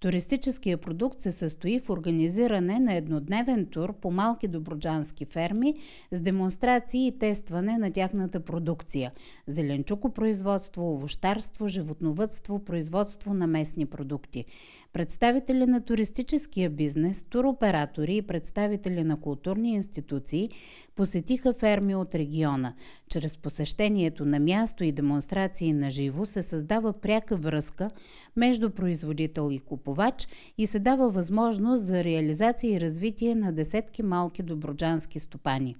Туристическия продукт се състои в организиране на еднодневен тур по малки добруджански ферми с демонстрации и тестване на тяхната продукция – зеленчукопроизводство, овощарство, животновъдство, производство на местни продукти. Представители на туристическия бизнес, туроператори и представители на културни институции посетиха ферми от региона. Чрез посещението на място и демонстрации на живо се създава пряка връзка между производител и купувач и се дава възможност за реализация и развитие на десетки малки добруджански стопани.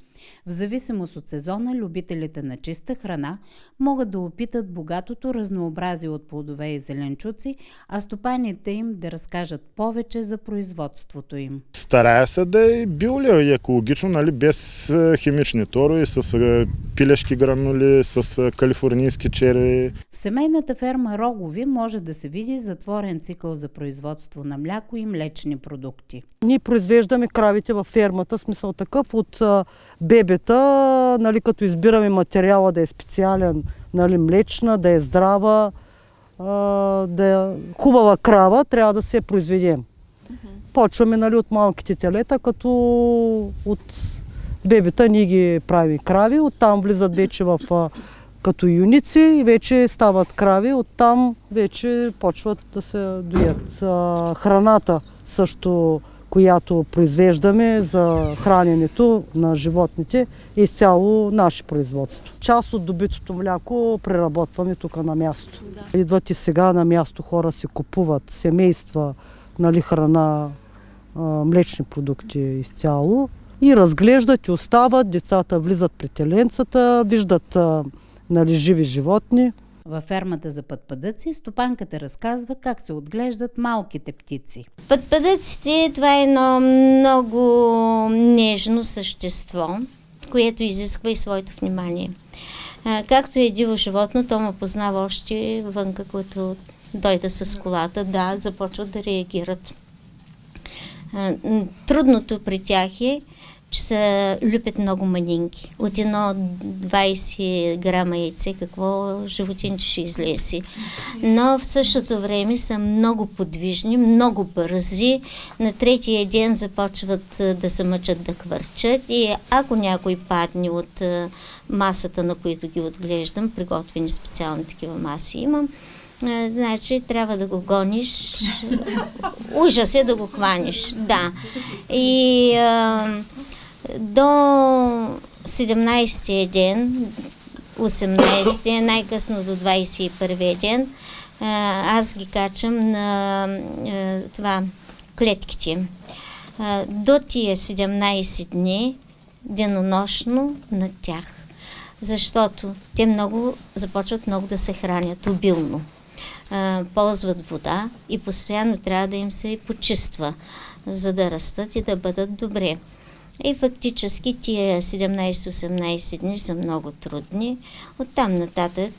В зависимост от сезона, любителите на чиста храна могат да опитат богатото разнообразие от плодове и зеленчуци, а стопаните им да разкажат повече за производството им. Старая се да е био и екологично, нали, без химични торове, с пилешки гранули, с калифорнийски черви. В семейната ферма Рогови може да се види затворен цикъл за производство на мляко и млечни продукти. Ние произвеждаме кравите във фермата, смисъл такъв от бебета, нали, като избираме материала да е специален, нали, млечна, да е здрава, да е хубава крава, трябва да се произведем. Почваме, нали, от малките телета, като от бебета ние ги правим крави, оттам влизат вече като юници и вече стават крави, оттам вече почват да се доят. Храната също, която произвеждаме за храненето на животните, е изцяло наше производство. Част от добитото мляко преработваме тук на място. Да. Идват и сега на място хора си купуват семейства, нали, храна, млечни продукти изцяло и разглеждат и остават, децата влизат при теленцата, виждат, нали, живи животни. Във фермата за пътпадъци стопанката разказва как се отглеждат малките птици. Пътпадъците, това е едно много нежно същество, което изисква и своето внимание. Както е диво животно, то ме познава още вънка, като дойда с колата, да, започват да реагират. Трудното при тях е, че се люпят много манинки. От едно 20 грама яйце, какво животинче ще излезе. Но в същото време са много подвижни, много бързи. На третия ден започват да се мъчат да хвърчат и ако някой падне от масата, на които ги отглеждам, приготвени специални такива маси имам, значи трябва да го гониш. Ужас е да го хванеш. Да. И до 17-тия ден, 18-тия, най-късно до 21-я ден, аз ги качам на клетките. До тия 17 дни, денонощно на тях. Защото те започват много да се хранят обилно. Ползват вода и постоянно трябва да им се почиства, за да растат и да бъдат добре. И фактически тия 17-18 дни са много трудни. Оттам нататък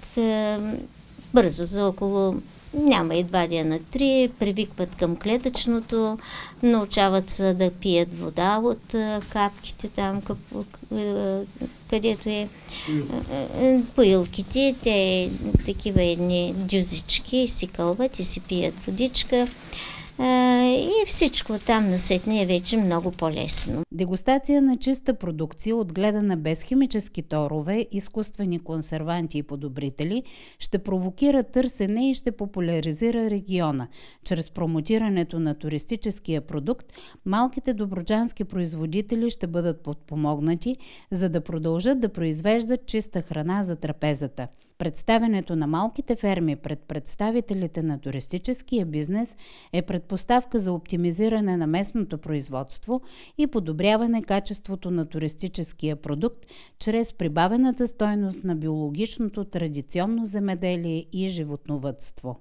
бързо, за около няма и 2 дена, 3, привикват към клетъчното, научават се да пият вода от капките там, където е поилките, те такива едни дюзички си кълват и си пият водичка. И всичко там насетне е вече много по-лесно. Дегустация на чиста продукция, отгледана без химически торове, изкуствени консерванти и подобрители, ще провокира търсене и ще популяризира региона. Чрез промотирането на туристическия продукт, малките добруджански производители ще бъдат подпомогнати, за да продължат да произвеждат чиста храна за трапезата. Представянето на малките ферми пред представителите на туристическия бизнес е предпоставка за оптимизиране на местното производство и подобряване качеството на туристическия продукт чрез прибавената стойност на биологичното традиционно земеделие и животновъдство.